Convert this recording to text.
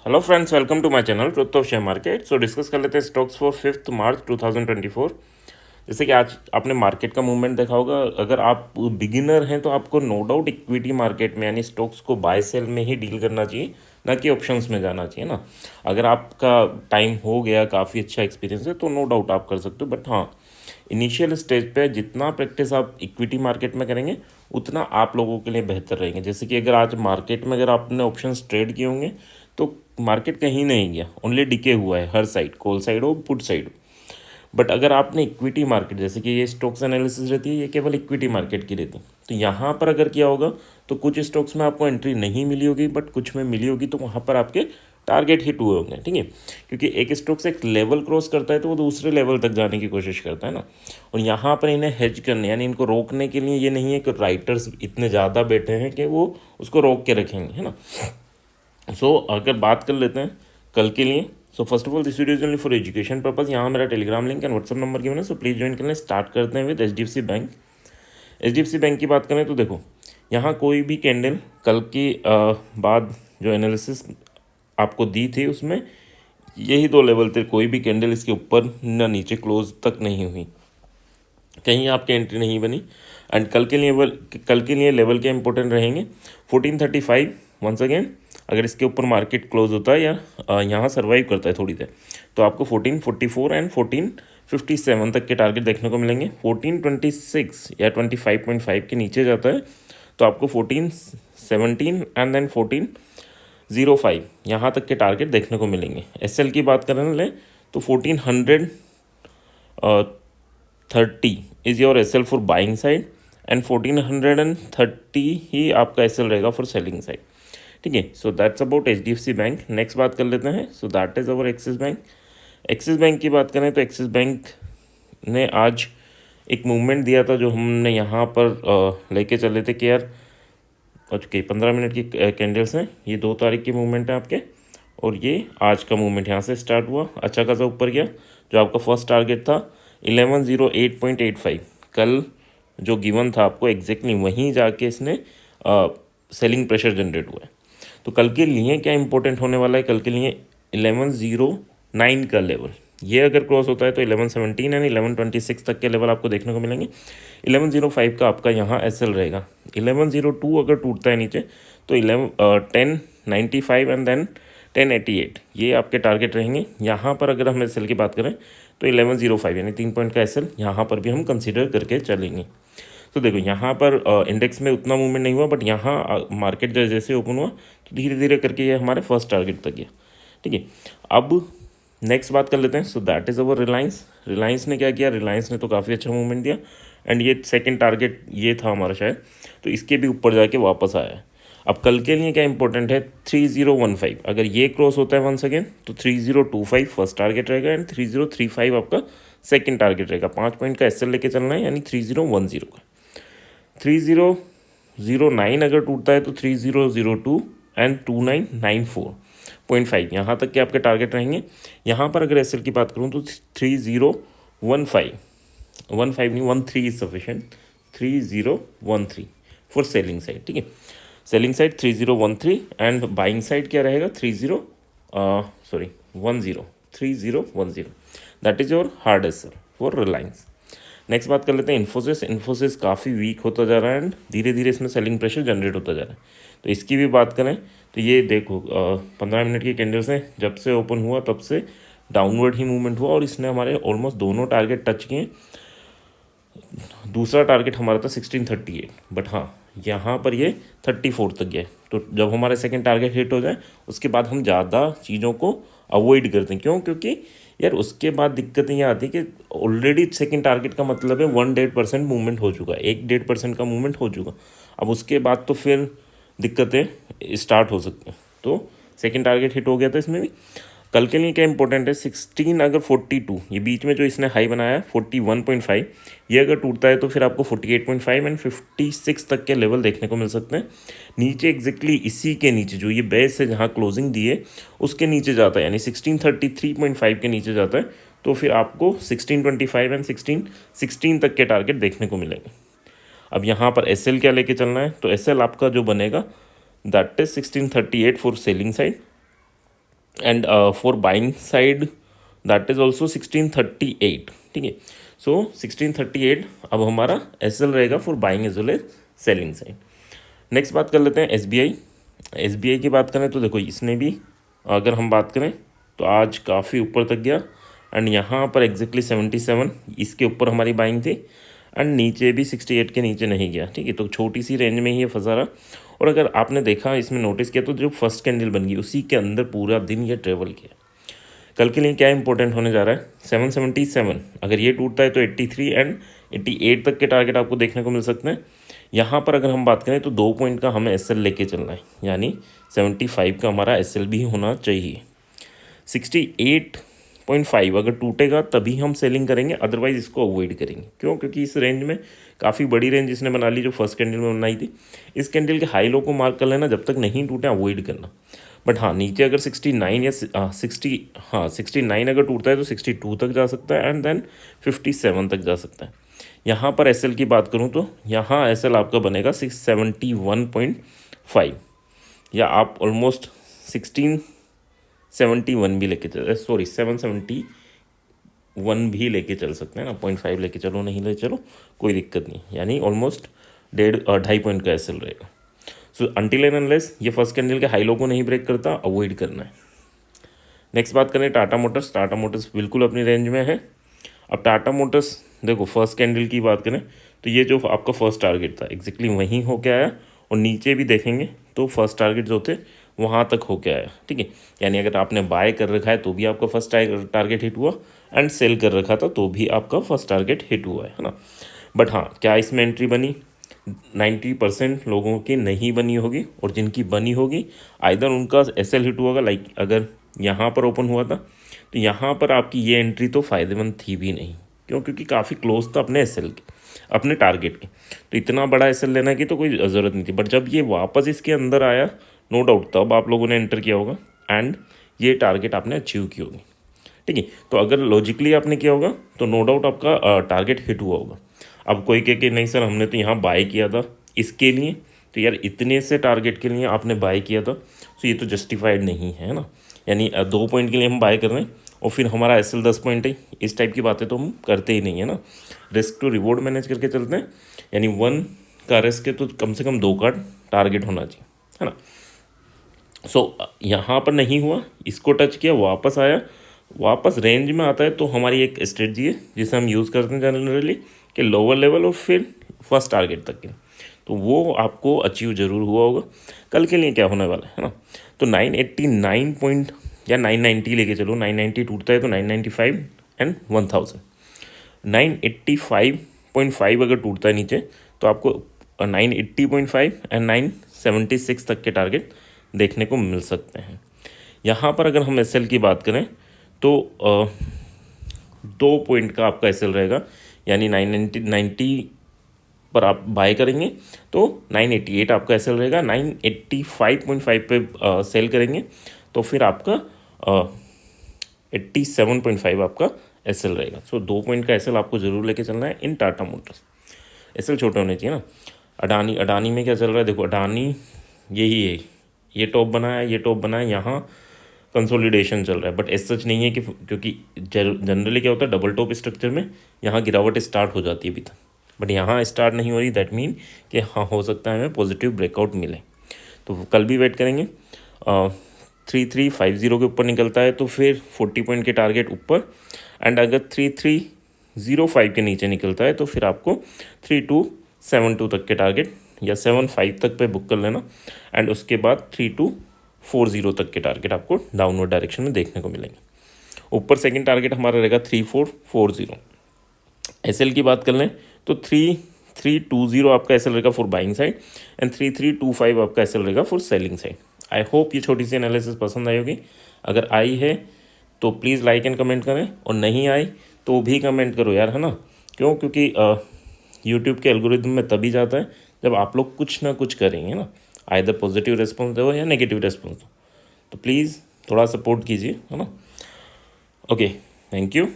Hello friends, welcome to my channel truth of share market. So discuss कर लेते हैं stocks for 5 मार्च 2024। जैसे कि आज आपने मार्केट का मूवमेंट देखा होगा। अगर आप बिगिनर हैं तो आपको नो डाउट इक्विटी मार्केट में यानी स्टॉक्स को बाय सेल में ही डील करना चाहिए, ना कि ऑप्शंस में जाना चाहिए ना। अगर आपका टाइम हो गया, काफ़ी अच्छा एक्सपीरियंस है, तो नो डाउट आप कर सकते हो। बट हाँ, इनिशियल स्टेज पे जितना प्रैक्टिस आप इक्विटी मार्केट में करेंगे उतना आप लोगों के लिए बेहतर रहेंगे। जैसे कि अगर आज मार्केट में अगर आपने ऑप्शंस ट्रेड किए होंगे तो मार्केट कहीं नहीं गया, ओनली डिके हुआ है, हर साइड, कॉल साइड हो, पुट साइड हो। बट अगर आपने इक्विटी मार्केट, जैसे कि ये स्टॉक्स एनालिसिस रहती है, ये केवल इक्विटी मार्केट की रहती है, तो यहाँ पर अगर किया होगा तो कुछ स्टॉक्स में आपको एंट्री नहीं मिली होगी, बट कुछ में मिली होगी, तो वहाँ पर आपके टारगेट हिट हुए होंगे। ठीक है, क्योंकि एक स्टॉक से एक लेवल क्रॉस करता है तो वो दूसरे लेवल तक जाने की कोशिश करता है ना। और यहाँ पर इन्हें हेज करने यानी इनको रोकने के लिए ये नहीं है कि राइटर्स इतने ज़्यादा बैठे हैं कि वो उसको रोक के रखेंगे, है ना। अगर बात कर लेते हैं कल के लिए, first of all this video is only for education purpose. यहाँ मेरा Telegram link and WhatsApp number given है, सो प्लीज़ ज्वाइन कर लें। स्टार्ट करते हैं with HDFC bank. HDFC bank की बात करें तो देखो, यहाँ कोई भी कैंडल कल की बाद जो एनालिसिस आपको दी थी उसमें यही दो लेवल थे। कोई भी कैंडल इसके ऊपर ना नीचे क्लोज तक नहीं हुई, कहीं आपकी एंट्री नहीं बनी। एंड कल के लिए लेवल क्या इंपॉर्टेंट रहेंगे, 1435 वंस अगेन। अगर इसके ऊपर मार्केट क्लोज होता है या यहाँ सर्वाइव करता है थोड़ी देर, तो आपको 1444 एंड 1457 तक के टारगेट देखने को मिलेंगे। 1426 या 25.5 के नीचे जाता है तो आपको 1417 एंड देन 1405 यहाँ तक के टारगेट देखने को मिलेंगे। एसएल की बात करें लें तो 1430 is your SL for buying side and 1430 ही आपका एसएल रहेगा फॉर सेलिंग साइड। ठीक है, so that's about HDFC bank. Next बात कर लेते हैं, so that is our Axis bank. Axis bank की बात करें तो एक्सिस बैंक ने आज एक मूवमेंट दिया था जो हमने यहाँ पर लेके चले थे कि यार ओके 15 मिनट की कैंडल्स हैं, ये 2 तारीख की मूवमेंट है आपके, और ये आज का मूवमेंट यहाँ से स्टार्ट हुआ, अच्छा खासा ऊपर गया। जो आपका फर्स्ट टारगेट था 1108.85, कल जो गिवन था आपको एग्जैक्टली वहीं जाके इसने सेलिंग प्रेशर जनरेट हुआ है। तो कल के लिए क्या इंपॉर्टेंट होने वाला है, कल के लिए 1109 का लेवल, ये अगर क्रॉस होता है तो 1117 यानी 1126 तक के लेवल आपको देखने को मिलेंगे। 1105 का आपका यहाँ एसएल रहेगा। 1102 अगर टूटता है नीचे तो 1095 एंड देन 1088 ये आपके टारगेट रहेंगे। यहाँ पर अगर हम एसएल की बात करें तो 1105 यानी 3 पॉइंट का एसएल यहाँ पर भी हम कंसिडर करके चलेंगे। तो देखो यहाँ पर इंडेक्स में उतना मूवमेंट नहीं हुआ, बट यहाँ मार्केट जैसे ओपन हुआ तो धीरे धीरे करके ये हमारे फर्स्ट टारगेट तक गया। ठीक है, अब नेक्स्ट बात कर लेते हैं, सो दैट इज़ अवर रिलायंस। रिलायंस ने क्या किया, रिलायंस ने तो काफ़ी अच्छा मूवमेंट दिया एंड ये सेकंड टारगेट ये था हमारा शायद, तो इसके भी ऊपर जाके वापस आया है। अब कल के लिए क्या इंपॉर्टेंट है, 3015 अगर ये क्रॉस होता है वंस अगेन तो 3025 फर्स्ट टारगेट रहेगा एंड 3035 आपका सेकंड टारगेट रहेगा। 5 पॉइंट का एसएल लेके चलना है यानी 3010 का। 3009 अगर टूटता है तो 3002 एंड 2994.5 यहाँ तक के आपके टारगेट रहेंगे। यहाँ पर अगर एसएल की बात करूँ तो 3015 नहीं 13 is sufficient, 3013 for selling side. ठीक है, selling side 3013 and buying side क्या रहेगा 3010 that is your hard SL for Reliance. Next बात कर लेते हैं इन्फोसिस। इन्फोसिस काफ़ी वीक होता जा रहा है एंड धीरे धीरे इसमें सेलिंग प्रेशर जनरेट होता जा रहा है। तो इसकी भी बात करें तो ये देखो 15 मिनट की कैंडल्स हैं, जब से ओपन हुआ तब से डाउनवर्ड ही मूवमेंट हुआ और इसने हमारे ऑलमोस्ट दोनों टारगेट टच किए। दूसरा टारगेट हमारा था 1638, बट हाँ यहाँ पर ये 34 तक गया। तो जब हमारा सेकंड टारगेट हिट हो जाए उसके बाद हम ज़्यादा चीज़ों को अवॉइड करते हैं। क्यों, क्योंकि यार उसके बाद दिक्कतें ये आती है कि ऑलरेडी सेकंड टारगेट का मतलब है 1.5% मूवमेंट हो चुका है, 1.5% का मूवमेंट हो चुका। अब उसके बाद तो फिर दिक्कतें स्टार्ट हो सकती हैं। तो सेकंड टारगेट हिट हो गया था इसमें भी। कल के लिए क्या इंपॉर्टेंट है, 16 अगर 42 ये बीच में जो इसने हाई बनाया है 41.5 ये अगर टूटता है तो फिर आपको 48.5 एंड 56 तक के लेवल देखने को मिल सकते हैं। नीचे एग्जैक्टली इसी के नीचे जो ये बेस है जहाँ क्लोजिंग दी है उसके नीचे जाता है यानी 1633.5 के नीचे जाता है तो फिर आपको 1625 एंड 16 तक के टारगेट देखने को मिलेंगे। अब यहाँ पर एसएल क्या लेके चलना है, तो एसएल आपका जो बनेगा that is 1638 for selling side and for buying side that is also 1638, ठीक है। सो 1638 अब हमारा एस एल रहेगा for buying as well as selling side. Next बात कर लेते हैं S B I. S B I की बात करें तो देखो इसने भी, अगर हम बात करें तो आज काफ़ी ऊपर तक गया एंड यहाँ पर एग्जैक्टली 77 इसके ऊपर हमारी बाइंग थी एंड नीचे भी 68 के नीचे नहीं गया, ठीक है। तो छोटी सी रेंज में ही ये फंसा रहा। और अगर आपने देखा इसमें नोटिस किया तो जो फर्स्ट कैंडल बन गई उसी के अंदर पूरा दिन ये ट्रेवल किया। कल के लिए क्या इंपॉर्टेंट होने जा रहा है, 777 अगर ये टूटता है तो 83 एंड 88 तक के टारगेट आपको देखने को मिल सकते हैं। यहाँ पर अगर हम बात करें तो 2 पॉइंट का हमें एस एल लेके चलना है, यानी 75 का हमारा एस एल भी होना चाहिए। 68.5 अगर टूटेगा तभी हम सेलिंग करेंगे, अदरवाइज इसको अवॉइड करेंगे। क्यों? क्योंकि इस रेंज में काफ़ी बड़ी रेंज इसने बना ली जो फर्स्ट कैंडल में बनाई थी। इस कैंडल के हाई लो को मार्क कर लेना, जब तक नहीं टूटे अवॉइड करना। बट हाँ, नीचे अगर 69 या 69 अगर टूटता है तो 62 तक जा सकता है एंड देन 57 तक जा सकता है। यहाँ पर एस एल की बात करूँ तो यहाँ एस एल आपका बनेगा 671.5, या आप ऑलमोस्ट 1671 भी लेके चल, सॉरी 771 भी लेके चल सकते हैं ना। 0.5 लेके चलो, नहीं ले चलो कोई दिक्कत नहीं, यानी ऑलमोस्ट 2.5 पॉइंट का एस एल रहेगा। सो अनटिल एंड अनलेस ये फर्स्ट कैंडल के हाई लो को नहीं ब्रेक करता, अवॉइड करना है। नेक्स्ट बात करें टाटा मोटर्स। टाटा मोटर्स बिल्कुल अपनी रेंज में है। अब टाटा मोटर्स देखो फर्स्ट कैंडल की बात करें तो ये जो आपका फर्स्ट टारगेट था एग्जैक्टली वहीं होके आया, और नीचे भी देखेंगे तो फर्स्ट टारगेट जो थे वहाँ तक होके आया, ठीक है। यानी अगर आपने बाय कर रखा है तो भी आपका फर्स्ट टारगेट हिट हुआ एंड सेल कर रखा था तो भी आपका फर्स्ट टारगेट हिट हुआ है ना। बट हाँ, क्या इसमें एंट्री बनी? 90% लोगों की नहीं बनी होगी, और जिनकी बनी होगी आइदर उनका एस एल हिट हुआ। लाइक अगर यहाँ पर ओपन हुआ था तो यहाँ पर आपकी ये एंट्री तो फ़ायदेमंद थी भी नहीं। क्यों? क्योंकि काफ़ी क्लोज था अपने एस एल के, अपने टारगेट के। तो इतना बड़ा एस एल लेने की तो कोई ज़रूरत नहीं थी। बट जब ये वापस इसके अंदर आया, नो डाउट तब आप लोगों ने एंटर किया होगा एंड ये टारगेट आपने अचीव की होगी, ठीक है। तो अगर लॉजिकली आपने किया होगा तो नो डाउट आपका टारगेट हिट हुआ होगा। अब कोई कह के नहीं सर हमने तो यहाँ बाय किया था इसके लिए, तो यार इतने से टारगेट के लिए आपने बाय किया था तो ये तो जस्टिफाइड नहीं है ना। यानी 2 पॉइंट के लिए हम बाय कर रहे हैं और फिर हमारा एस एल 10 पॉइंट है, इस टाइप की बातें तो हम करते ही नहीं है ना। रिस्क टू रिवॉर्ड मैनेज करके चलते हैं, यानी 1 का रिस्क है तो कम से कम 2 का टारगेट होना चाहिए, है ना। सो यहाँ पर नहीं हुआ, इसको टच किया, वापस आया, वापस रेंज में आता है तो हमारी एक स्ट्रेटजी है जिसे हम यूज़ करते हैं जनरली कि लोअर लेवल और फिर फर्स्ट टारगेट तक के, तो वो आपको अचीव ज़रूर हुआ होगा। कल के लिए क्या होने वाला है ना, तो 989 पॉइंट या 990 लेके चलो, 990 टूटता है तो 995 एंड 1000। 985.5 अगर टूटता है नीचे तो आपको 980.5 एंड 976 तक के टारगेट देखने को मिल सकते हैं। यहाँ पर अगर हम एस एल की बात करें तो 2 पॉइंट का आपका एस एल रहेगा, यानी 990 पर आप बाय करेंगे तो 988 आपका एस एल रहेगा। 985.5 पे सेल करेंगे तो फिर आपका 87.5 आपका एस एल रहेगा। सो 2 पॉइंट का एस एल आपको ज़रूर लेके चलना है इन टाटा मोटर्स। एस एल छोटे होने चाहिए ना। अडानी में क्या चल रहा है देखो, अडानी यही है, ये टॉप बनाया, ये टॉप बनाया, यहाँ कंसोलिडेशन चल रहा है। बट एज सच नहीं है कि, क्योंकि जनरली क्या होता है डबल टॉप स्ट्रक्चर में यहाँ गिरावट स्टार्ट हो जाती है अभी तक, बट यहाँ स्टार्ट नहीं हो रही। दैट मीन कि हाँ हो सकता है हमें पॉजिटिव ब्रेकआउट मिले, तो कल भी वेट करेंगे। 3350 के ऊपर निकलता है तो फिर 40 पॉइंट के टारगेट ऊपर, एंड अगर 3305 के नीचे निकलता है तो फिर आपको 3272 तक के टारगेट या 75 तक पे बुक कर लेना, एंड उसके बाद 3240 तक के टारगेट आपको डाउनवर्ड डायरेक्शन में देखने को मिलेंगे। ऊपर सेकंड टारगेट हमारा रहेगा 3440। एस एल की बात कर लें तो 3320 आपका एस एल रहेगा फॉर बाइंग साइड एंड 3325 आपका एस एल रहेगा for selling side. I hope ये छोटी सी एनालिसिस पसंद आई होगी। अगर आई है तो प्लीज़ लाइक एंड कमेंट करें, और नहीं आई तो भी कमेंट करो यार, है ना। क्यों? क्योंकि यूट्यूब के एल्गोरिदम में तभी जाता है जब आप लोग कुछ ना कुछ करेंगे ना, आइदर पॉजिटिव रिस्पॉन्स दो या नेगेटिव रिस्पॉन्स दो। तो प्लीज़ थोड़ा सपोर्ट कीजिए, है ना। Okay, thank you.